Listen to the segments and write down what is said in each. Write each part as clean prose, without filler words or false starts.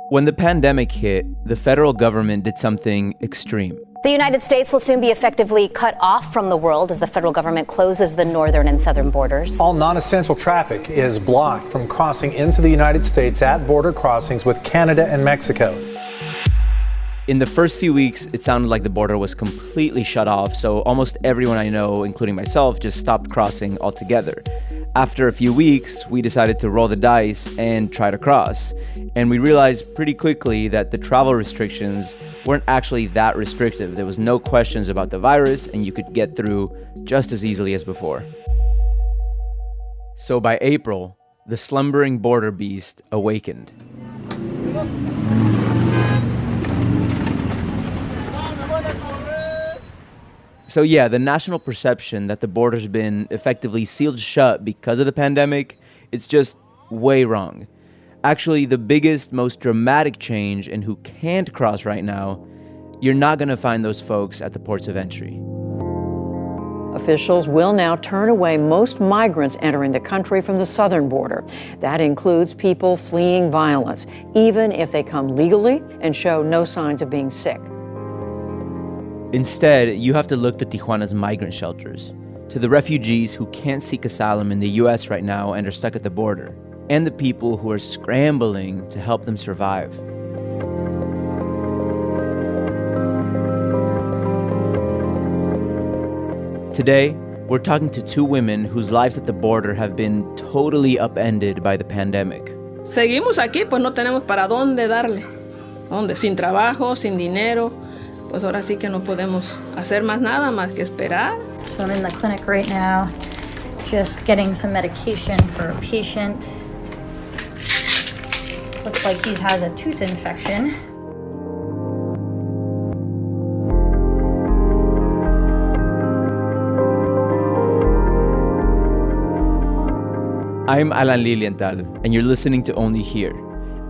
When the pandemic hit, the federal government did something extreme. The United States will soon be effectively cut off from the world as the federal government closes the northern and southern borders. All non-essential traffic is blocked from crossing into the United States at border crossings with Canada and Mexico. In the first few weeks, it sounded like the border was completely shut off, so almost everyone I know, including myself, just stopped crossing altogether. After a few weeks, we decided to roll the dice and try to cross. And we realized pretty quickly that the travel restrictions weren't actually that restrictive. There was no questions about the virus, and you could get through just as easily as before. So by April, the slumbering border beast awakened. So yeah, the national perception that the border's been effectively sealed shut because of the pandemic, it's just way wrong. Actually, the biggest, most dramatic change in who can't cross right now, you're not going to find those folks at the ports of entry. Officials will now turn away most migrants entering the country from the southern border. That includes people fleeing violence, even if they come legally and show no signs of being sick. Instead, you have to look to Tijuana's migrant shelters, to the refugees who can't seek asylum in the U.S. right now and are stuck at the border, and the people who are scrambling to help them survive. Today, we're talking to two women whose lives at the border have been totally upended by the pandemic. Seguimos aquí, pues no tenemos para dónde darle. ¿Dónde? Sin trabajo, sin dinero. Pues ahora sí que no podemos hacer más nada más que esperar. So I'm in the clinic right now, just getting some medication for a patient. Looks like he has a tooth infection. I'm Alan Lilienthal, and you're listening to Only Here,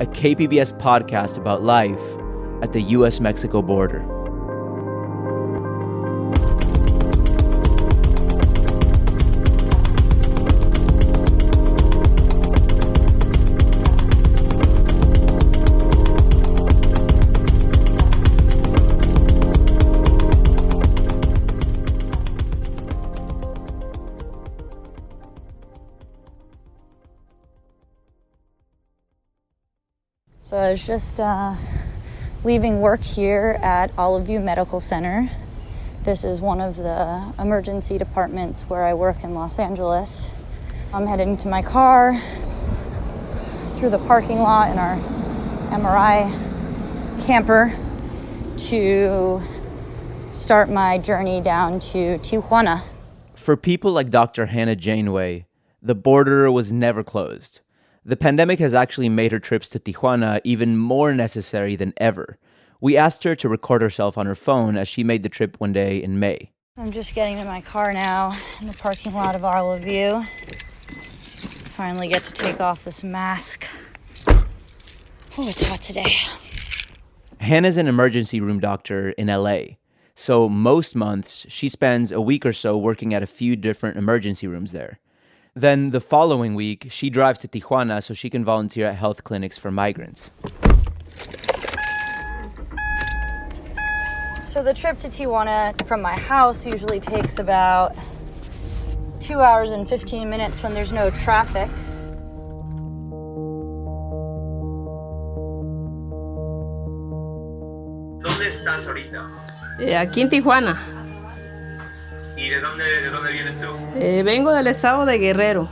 a KPBS podcast about life at the U.S. Mexico border. So I was just leaving work here at U.S Medical Center. This is one of the emergency departments where I work in Los Angeles. I'm heading to my car through the parking lot in our MRI camper to start my journey down to Tijuana. For people like Dr. Hannah Janeway, the border was never closed. The pandemic has actually made her trips to Tijuana even more necessary than ever. We asked her to record herself on her phone as she made the trip one day in May. I'm just getting to my car now in the parking lot of U.S. Finally get to take off this mask. Oh, it's hot today. Hannah's an emergency room doctor in LA. So most months, she spends a week or so working at a few different emergency rooms there. Then the following week, she drives to Tijuana so she can volunteer at health clinics for migrants. So the trip to Tijuana from my house usually takes about 2 hours and 15 minutes when there's no traffic. ¿Dónde estás ahorita? Aquí en Tijuana. ¿Y de dónde vienes tú? Vengo del estado de Guerrero.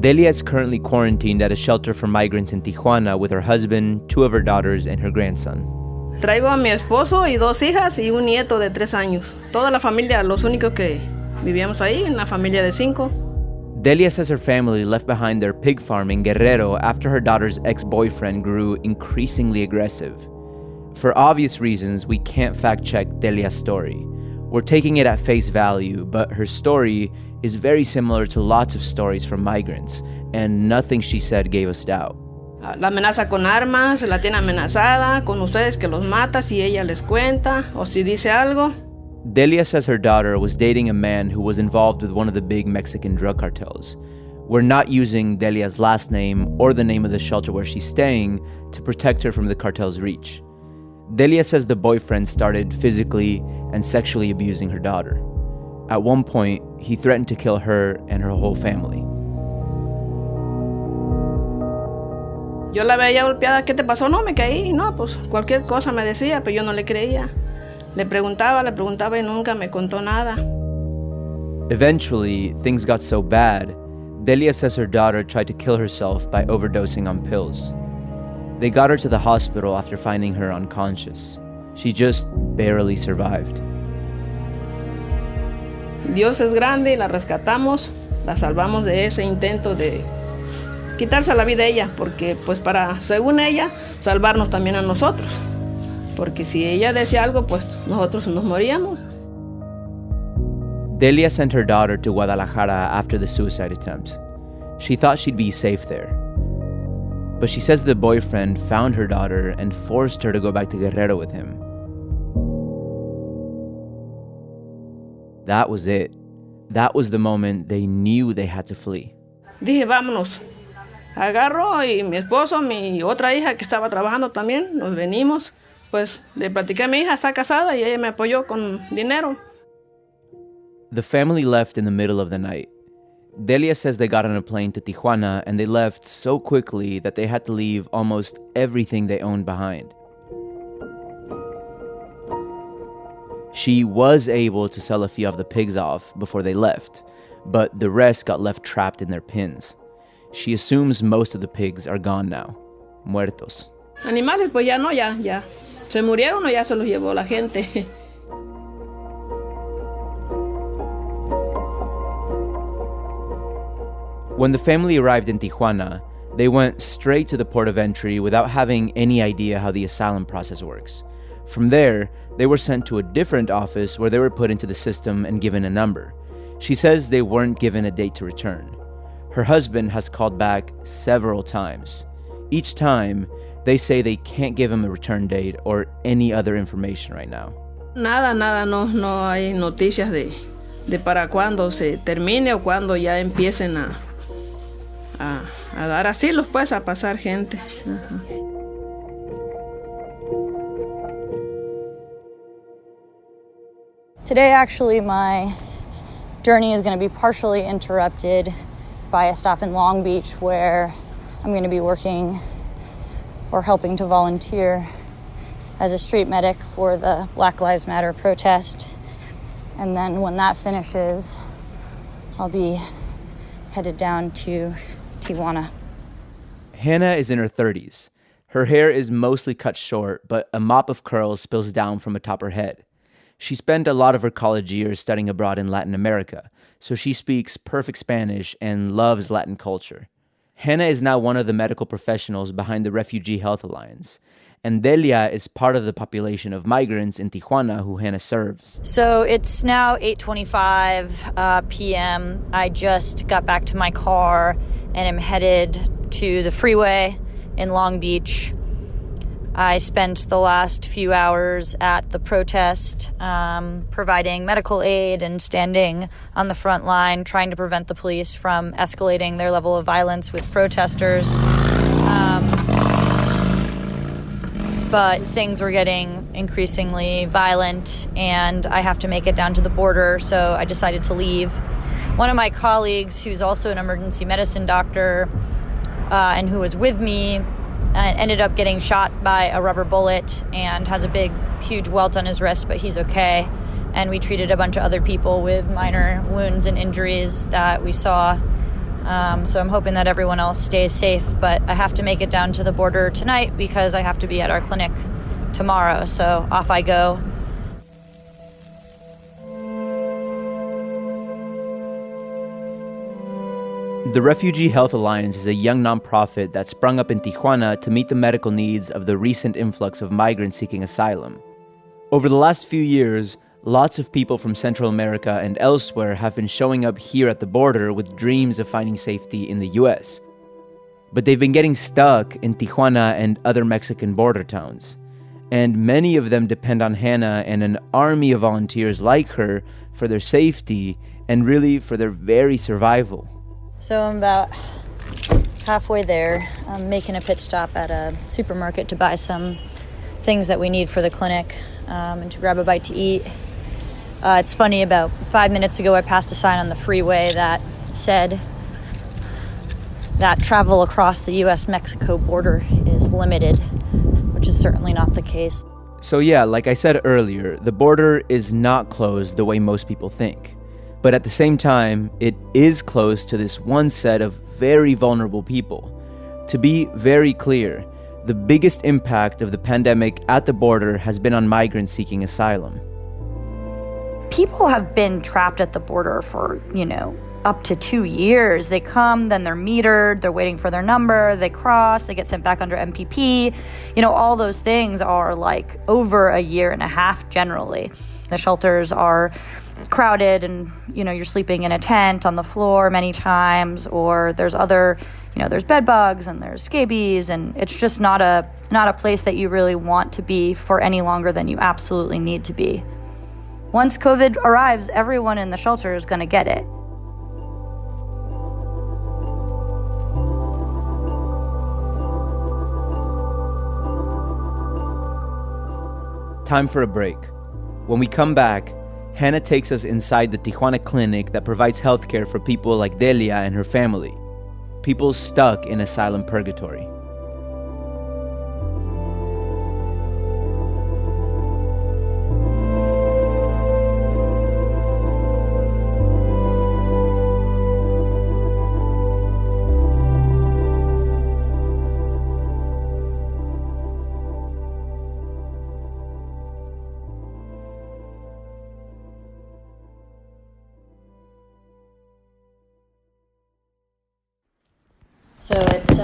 Delia is currently quarantined at a shelter for migrants in Tijuana with her husband, 2 of her daughters, and her grandson. Traigo a mi esposo y 2 hijas y un nieto de 3 años. Toda la familia, los únicos que vivíamos ahí, una familia de 5. Delia says her family left behind their pig farm in Guerrero after her daughter's ex-boyfriend grew increasingly aggressive. For obvious reasons, we can't fact-check Delia's story. We're taking it at face value, but her story is very similar to lots of stories from migrants, and nothing she said gave us doubt. La amenaza con armas, la tiene amenazada, con ustedes que los mata si ella les cuenta o si dice algo. Delia says her daughter was dating a man who was involved with one of the big Mexican drug cartels. We're not using Delia's last name or the name of the shelter where she's staying to protect her from the cartel's reach. Delia says the boyfriend started physically and sexually abusing her daughter. At one point, he threatened to kill her and her whole family. Yo la veía golpeada, ¿qué te pasó? No, me caí, no, pues cualquier cosa me decía, pero yo no le creía. Le preguntaba y nunca me contó nada. Eventually, things got so bad, Delia says her daughter tried to kill herself by overdosing on pills. They got her to the hospital after finding her unconscious. She just barely survived. Dios es grande y la rescatamos, la salvamos de ese intento de quitarse la vida a ella, porque pues para, según ella, salvarnos también a nosotros. Porque si ella decía algo, pues nosotros nos moríamos. Delia sent her daughter to Guadalajara after the suicide attempt. She thought she'd be safe there. But she says the boyfriend found her daughter and forced her to go back to Guerrero with him. That was it. That was the moment they knew they had to flee. Dije, vámonos. Agarro y mi esposo, mi otra hija que estaba trabajando también, nos venimos. Pues le platiqué a mi hija, está casada y ella me apoyó con dinero. The family left in the middle of the night. Delia says they got on a plane to Tijuana and they left so quickly that they had to leave almost everything they owned behind. She was able to sell a few of the pigs off before they left, but the rest got left trapped in their pens. She assumes most of the pigs are gone now, muertos. Animales, pues ya no, ya. Se murieron o ya se los llevó la gente. When the family arrived in Tijuana, they went straight to the port of entry without having any idea how the asylum process works. From there, they were sent to a different office where they were put into the system and given a number. She says they weren't given a date to return. Her husband has called back several times. Each time, they say they can't give him a return date or any other information right now. Nada, no hay noticias de para cuándo se termine o cuándo ya empiecen a dar asilos, pues, a pasar gente. Ajá. Today, actually, my journey is going to be partially interrupted by a stop in Long Beach where I'm going to be working or helping to volunteer as a street medic for the Black Lives Matter protest. And then when that finishes, I'll be headed down to Tijuana. Hannah is in her 30s. Her hair is mostly cut short, but a mop of curls spills down from atop her head. She spent a lot of her college years studying abroad in Latin America, so she speaks perfect Spanish and loves Latin culture. Hannah is now one of the medical professionals behind the Refugee Health Alliance, and Delia is part of the population of migrants in Tijuana who Hannah serves. So it's now 8:25 p.m. I just got back to my car and am headed to the freeway in Long Beach. I spent the last few hours at the protest, providing medical aid and standing on the front line, trying to prevent the police from escalating their level of violence with protesters. But things were getting increasingly violent, and I have to make it down to the border, so I decided to leave. One of my colleagues, who's also an emergency medicine doctor, and who was with me, ended up getting shot by a rubber bullet and has a big, huge welt on his wrist, but he's okay. And we treated a bunch of other people with minor wounds and injuries that we saw. So I'm hoping that everyone else stays safe, but I have to make it down to the border tonight because I have to be at our clinic tomorrow. So off I go. The Refugee Health Alliance is a young nonprofit that sprung up in Tijuana to meet the medical needs of the recent influx of migrants seeking asylum. Over the last few years, lots of people from Central America and elsewhere have been showing up here at the border with dreams of finding safety in the U.S. But they've been getting stuck in Tijuana and other Mexican border towns. And many of them depend on Hannah and an army of volunteers like her for their safety and really for their very survival. So I'm about halfway there. I'm making a pit stop at a supermarket to buy some things that we need for the clinic and to grab a bite to eat. It's funny, about 5 minutes ago I passed a sign on the freeway that said that travel across the U.S Mexico border is limited, which is certainly not the case. So yeah, like I said earlier, the border is not closed the way most people think. But at the same time, it is closed to this one set of very vulnerable people. To be very clear, the biggest impact of the pandemic at the border has been on migrants seeking asylum. People have been trapped at the border for, up to 2 years. They come, then they're metered, they're waiting for their number, they cross, they get sent back under MPP. All those things are like over a year and a half generally. The shelters are crowded and, you're sleeping in a tent on the floor many times, or there's other, there's bed bugs and there's scabies, and it's just not a place that you really want to be for any longer than you absolutely need to be. Once COVID arrives, everyone in the shelter is going to get it. Time for a break. When we come back, Hannah takes us inside the Tijuana clinic that provides healthcare for people like Delia and her family, people stuck in asylum purgatory. So it's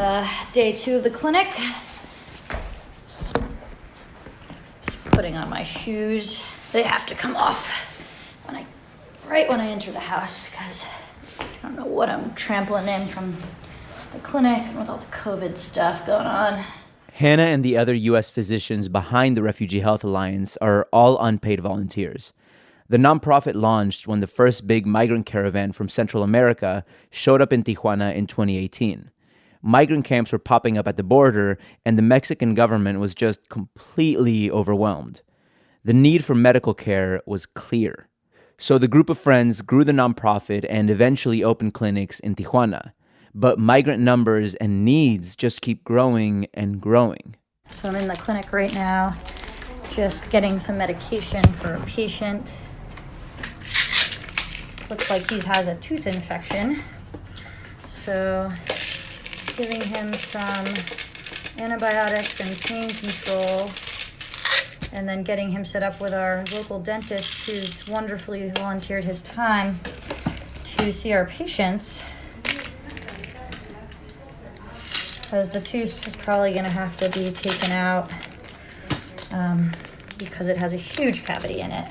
day 2 of the clinic. Just putting on my shoes. They have to come off right when I enter the house, because I don't know what I'm trampling in from the clinic and with all the COVID stuff going on. Hannah and the other U.S. physicians behind the Refugee Health Alliance are all unpaid volunteers. The nonprofit launched when the first big migrant caravan from Central America showed up in Tijuana in 2018. Migrant camps were popping up at the border, and the Mexican government was just completely overwhelmed. The need for medical care was clear. So the group of friends grew the nonprofit and eventually opened clinics in Tijuana. But migrant numbers and needs just keep growing and growing. So I'm in the clinic right now, just getting some medication for a patient. Looks like he has a tooth infection. So giving him some antibiotics and pain control, and then getting him set up with our local dentist, who's wonderfully volunteered his time to see our patients, because the tooth is probably going to have to be taken out because it has a huge cavity in it.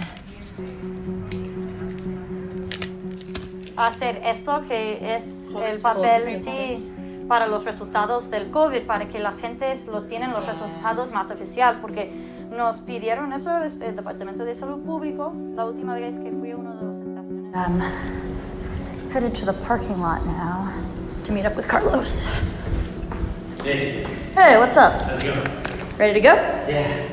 Hacer esto que es el papel, sí, para los resultados del COVID, para que las gentes lo tienen los resultados más oficial, porque nos pidieron eso el Departamento de Salud Público la última vez que fui a uno de los estaciones. Headed to the parking lot now to meet up with Carlos. Hey. Hey, what's up? How's it going? Ready to go? Yeah.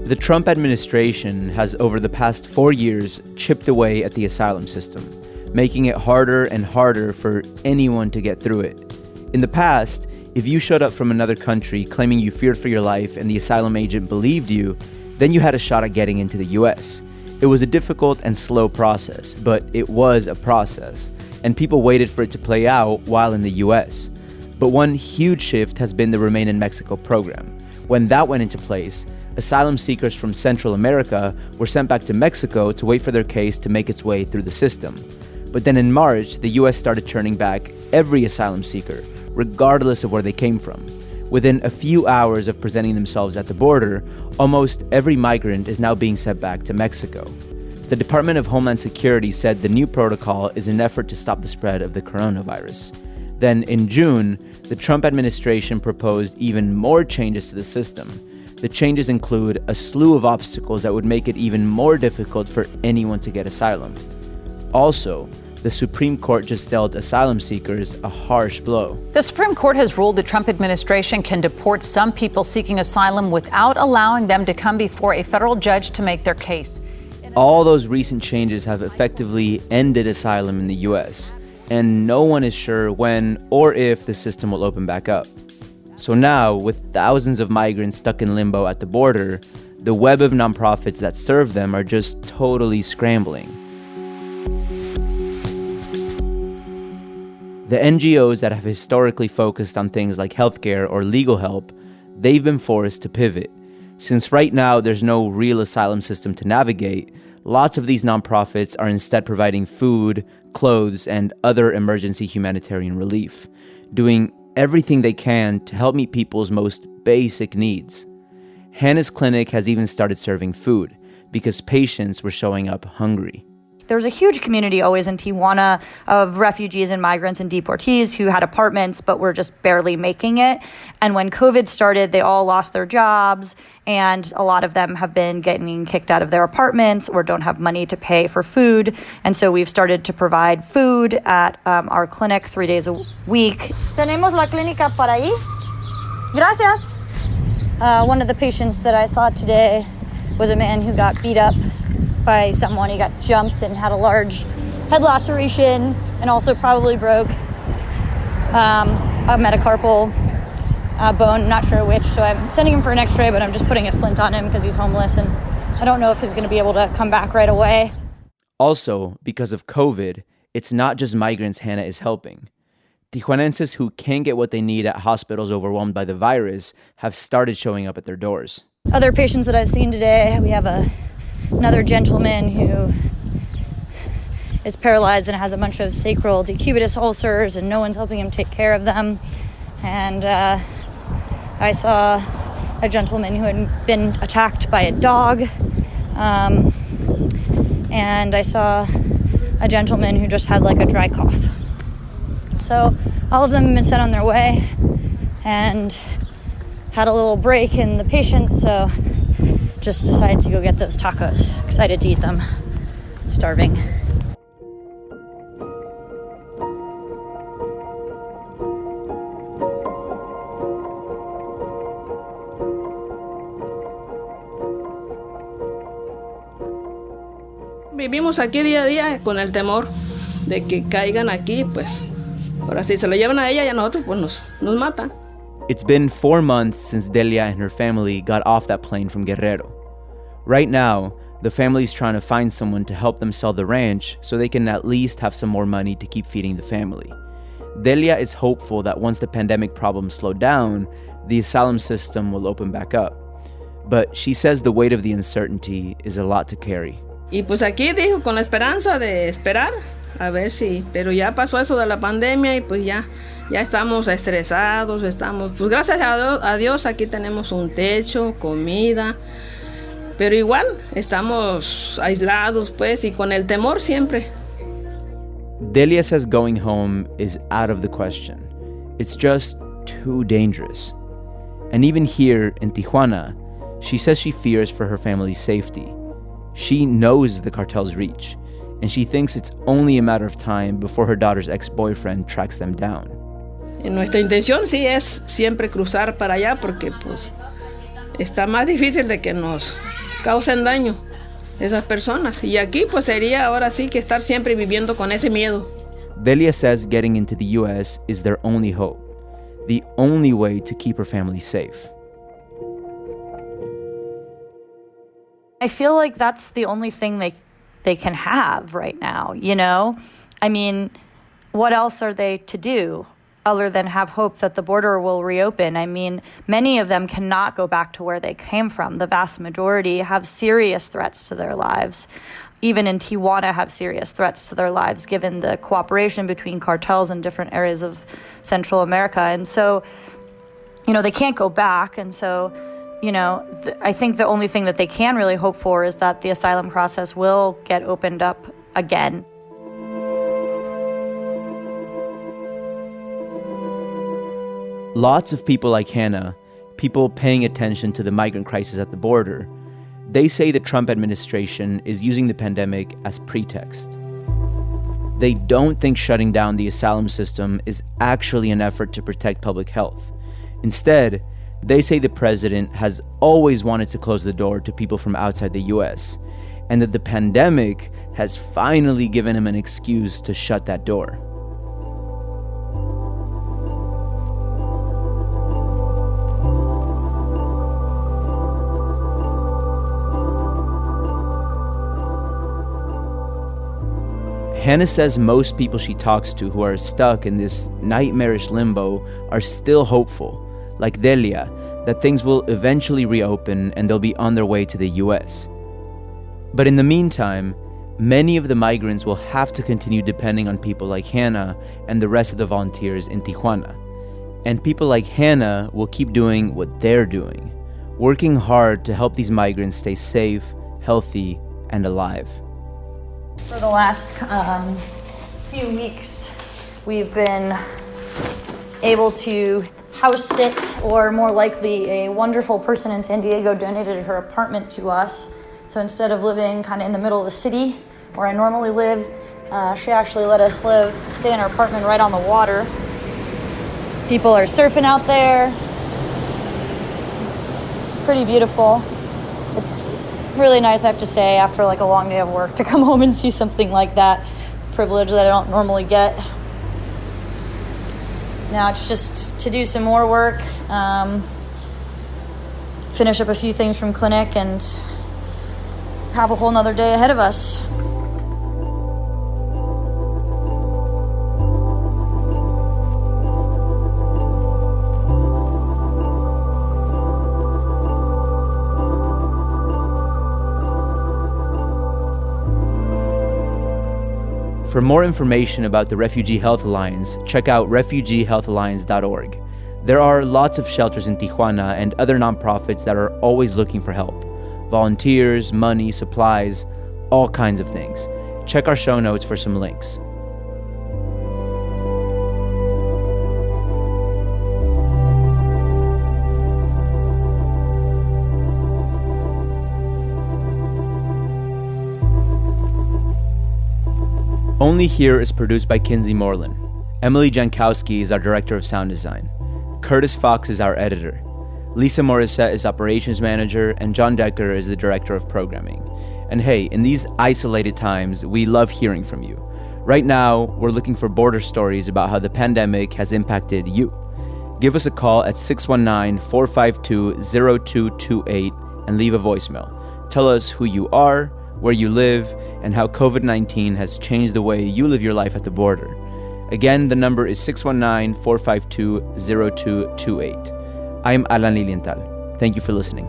The Trump administration has, over the past 4 years, chipped away at the asylum system, making it harder and harder for anyone to get through it. In the past, if you showed up from another country claiming you feared for your life and the asylum agent believed you, then you had a shot at getting into the U.S. It was a difficult and slow process, but it was a process, and people waited for it to play out while in the U.S. But one huge shift has been the Remain in Mexico program. When that went into place, asylum seekers from Central America were sent back to Mexico to wait for their case to make its way through the system. But then in March, the U.S. started turning back every asylum seeker, regardless of where they came from. Within a few hours of presenting themselves at the border, almost every migrant is now being sent back to Mexico. The Department of Homeland Security said the new protocol is an effort to stop the spread of the coronavirus. Then in June, the Trump administration proposed even more changes to the system. The changes include a slew of obstacles that would make it even more difficult for anyone to get asylum. Also, the Supreme Court just dealt asylum seekers a harsh blow. The Supreme Court has ruled the Trump administration can deport some people seeking asylum without allowing them to come before a federal judge to make their case. All those recent changes have effectively ended asylum in the U.S., and no one is sure when or if the system will open back up. So now, with thousands of migrants stuck in limbo at the border, the web of nonprofits that serve them are just totally scrambling. The NGOs that have historically focused on things like healthcare or legal help, they've been forced to pivot. Since right now there's no real asylum system to navigate, lots of these nonprofits are instead providing food, clothes, and other emergency humanitarian relief, doing everything they can to help meet people's most basic needs. Hannah's clinic has even started serving food because patients were showing up hungry. There's a huge community always in Tijuana of refugees and migrants and deportees who had apartments but were just barely making it. And when COVID started, they all lost their jobs, and a lot of them have been getting kicked out of their apartments or don't have money to pay for food. And so we've started to provide food at our clinic 3 days a week. Tenemos la clínica para ahí. Gracias. One of the patients that I saw today was a man who got beat up by someone. He got jumped and had a large head laceration and also probably broke a metacarpal bone, not sure which. So I'm sending him for an x-ray, but I'm just putting a splint on him because he's homeless and I don't know if he's going to be able to come back right away. Also, because of COVID, it's not just migrants Hannah is helping. Tijuanenses who can't get what they need at hospitals overwhelmed by the virus have started showing up at their doors. Other patients that I've seen today, we have another gentleman who is paralyzed and has a bunch of sacral decubitus ulcers and no one's helping him take care of them. And I saw a gentleman who had been attacked by a dog. And I saw a gentleman who just had like a dry cough. So all of them have been sent on their way and had a little break in the patients, so just decided to go get those tacos. Excited to eat them. Starving. Vivimos aquí día a día con el temor de que caigan aquí, pues ahora si se la llevan a ella y a nosotros, pues nos matan. It's been 4 months since Delia and her family got off that plane from Guerrero. Right now, the family's trying to find someone to help them sell the ranch so they can at least have some more money to keep feeding the family. Delia is hopeful that once the pandemic problems slow down, the asylum system will open back up. But she says the weight of the uncertainty is a lot to carry. Y pues aquí dijo con la esperanza de esperar a ver si, pero ya pasó eso de la pandemia y pues ya estamos estresados, pues gracias a Dios aquí tenemos un techo, comida, pero igual estamos aislados pues y con el temor siempre. Delia says going home is out of the question. It's just too dangerous. And even here in Tijuana, she says she fears for her family's safety. She knows the cartel's reach, and she thinks it's only a matter of time before her daughter's ex-boyfriend tracks them down. Nuestra intención sí es siempre cruzar para allá porque pues está más difícil de que nos causen daño esas personas. Y aquí pues sería ahora sí que estar siempre viviendo con ese miedo. Delia says getting into the U.S. is their only hope, the only way to keep her family safe. I feel like that's the only thing they can have right now, you know? I mean, what else are they to do other than have hope that the border will reopen? I mean, many of them cannot go back to where they came from. The vast majority have serious threats to their lives. Even in Tijuana have serious threats to their lives given the cooperation between cartels in different areas of Central America. And so, you know, they can't go back. And so, you know, I think the only thing that they can really hope for is that the asylum process will get opened up again. Lots of people like Hannah, people paying attention to the migrant crisis at the border, they say the Trump administration is using the pandemic as pretext. They don't think shutting down the asylum system is actually an effort to protect public health. Instead, they say the president has always wanted to close the door to people from outside the US, and that the pandemic has finally given him an excuse to shut that door. Hannah says most people she talks to who are stuck in this nightmarish limbo are still hopeful, like Delia, that things will eventually reopen and they'll be on their way to the US. But in the meantime, many of the migrants will have to continue depending on people like Hannah and the rest of the volunteers in Tijuana. And people like Hannah will keep doing what they're doing, working hard to help these migrants stay safe, healthy, and alive. For the last few weeks, we've been able to house sit, or more likely, a wonderful person in San Diego donated her apartment to us. So instead of living kind of in the middle of the city where I normally live, she actually let us stay in her apartment right on the water. People are surfing out there. It's pretty beautiful. It's really nice, I have to say, after like a long day of work, to come home and see something like that. Privilege that I don't normally get. Now it's just to do some more work, finish up a few things from clinic, and have a whole nother day ahead of us. For more information about the Refugee Health Alliance, check out refugeehealthalliance.org. There are lots of shelters in Tijuana and other nonprofits that are always looking for help. Volunteers, money, supplies, all kinds of things. Check our show notes for some links. Only Here is produced by Kinsey Moreland. Emily Jankowski is our director of sound design. Curtis Fox is our editor. Lisa Morissette is operations manager, and John Decker is the director of programming. And hey, in these isolated times, we love hearing from you. Right now, we're looking for border stories about how the pandemic has impacted you. Give us a call at 619-452-0228 and leave a voicemail. Tell us who you are, where you live, and how COVID-19 has changed the way you live your life at the border. Again, the number is 619-452-0228. I'm Alan Lilienthal. Thank you for listening.